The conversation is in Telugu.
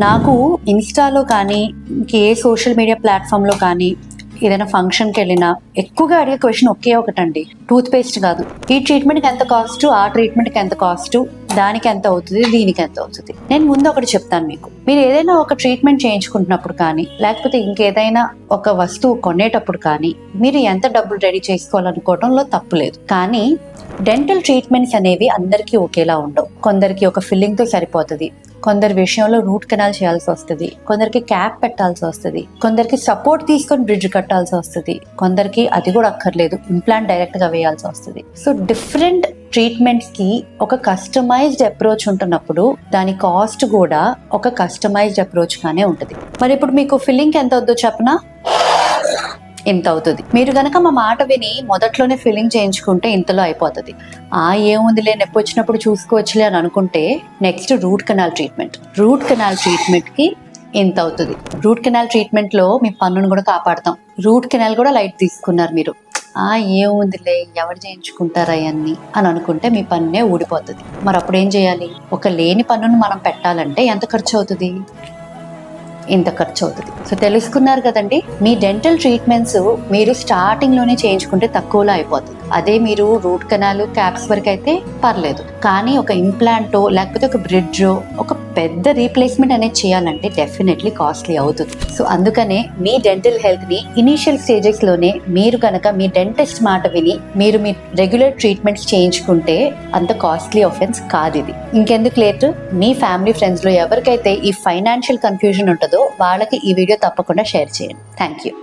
నాకు ఇన్స్టాలో కానీ ఇంకే సోషల్ మీడియా ప్లాట్ఫామ్లో కానీ ఏదైనా ఫంక్షన్కి వెళ్ళినా ఎక్కువగా అడిగే క్వశ్చన్ ఒకే ఒకటండి, టూత్ పేస్ట్ కాదు, ఈ ట్రీట్మెంట్కి ఎంత కాస్ట్, ఆ ట్రీట్మెంట్కి ఎంత కాస్ట్, దానికి ఎంత అవుతుంది, దీనికి ఎంత అవుతుంది. నేను ముందు ఒకటి చెప్తాను మీకు, మీరు ఏదైనా ఒక ట్రీట్మెంట్ చేయించుకుంటున్నప్పుడు కానీ లేకపోతే ఇంకేదైనా ఒక వస్తువు కొనేటప్పుడు కానీ మీరు ఎంత డబ్బులు రెడీ చేసుకోవాలనుకోవడంలో తప్పు లేదు. కానీ డెంటల్ ట్రీట్మెంట్స్ అనేవి అందరికీ ఒకేలా ఉండవు. కొందరికి ఒక ఫిల్లింగ్తో సరిపోతుంది, కొందరి విషయంలో రూట్ కెనాల్ చేయాల్సి వస్తుంది, కొందరికి క్యాప్ పెట్టాల్సి వస్తుంది, కొందరికి సపోర్ట్ తీసుకొని బ్రిడ్జ్ కట్టాల్సి వస్తుంది, కొందరికి అది కూడా అక్కర్లేదు, ఇంప్లాంట్ డైరెక్ట్ గా వేయాల్సి వస్తుంది. సో డిఫరెంట్ ట్రీట్మెంట్స్ కి ఒక కస్టమైజ్డ్ అప్రోచ్ ఉంటున్నప్పుడు దాని కాస్ట్ కూడా ఒక కస్టమైజ్డ్ అప్రోచ్ గానే ఉంటుంది. మరి ఇప్పుడు మీకు ఫిల్లింగ్ ఎంత అవుతుందో చెప్పనా? ఇంత అవుతుంది. మీరు గనక మా మాట విని మొదట్లోనే ఫిల్లింగ్ చేయించుకుంటే ఇంతలో అయిపోతుంది. ఏముందిలే, నొప్పి వచ్చినప్పుడు చూసుకోవచ్చులే అని అనుకుంటే next root canal treatment. Root canal treatment కి ఇంత అవుతుంది. రూట్ కెనాల్ ట్రీట్మెంట్ లో మీ పన్నును కూడా కాపాడతాం. రూట్ కెనాల్ కూడా లైట్ తీసుకున్నారు మీరు, ఏముందిలే ఎవరు చేయించుకుంటారా అవన్నీ అని అనుకుంటే మీ పన్నే ఊడిపోతుంది. మరి అప్పుడు ఏం చేయాలి? ఒక లేని పన్నును మనం పెట్టాలంటే ఎంత ఖర్చు అవుతుంది? ఇంత ఖర్చు అవుతుంది. సో తెలుసుకున్నారు కదండి, మీ డెంటల్ ట్రీట్మెంట్స్ మీరు స్టార్టింగ్ లోనే చేయించుకుంటే తక్కువలో అయిపోతుంది. అదే మీరు రూట్ కెనాల్, క్యాప్స్ వరకు అయితే పర్లేదు. కానీ ఒక ఇంప్లాంటో లేకపోతే ఒక బ్రిడ్జో ఒక పెద్ద రీప్లేస్మెంట్ అనేది చేయాలంటే డెఫినెట్లీ కాస్ట్లీ అవుతుంది. సో అందుకనే మీ డెంటల్ హెల్త్ ని ఇనీషియల్ స్టేజెస్ లోనే మీరు కనుక మీ డెంటిస్ట్ మాట విని మీరు మీ రెగ్యులర్ ట్రీట్మెంట్స్ చేయించుకుంటే అంత కాస్ట్లీ ఆఫెన్స్ కాదు ఇది. ఇంకెందుకు లేట్, మీ ఫ్యామిలీ ఫ్రెండ్స్ లో ఎవరికైతే ఈ ఫైనాన్షియల్ కన్ఫ్యూజన్ ఉంటుందో వాళ్ళకి ఈ వీడియో తప్పకుండా షేర్ చేయండి. Thank you.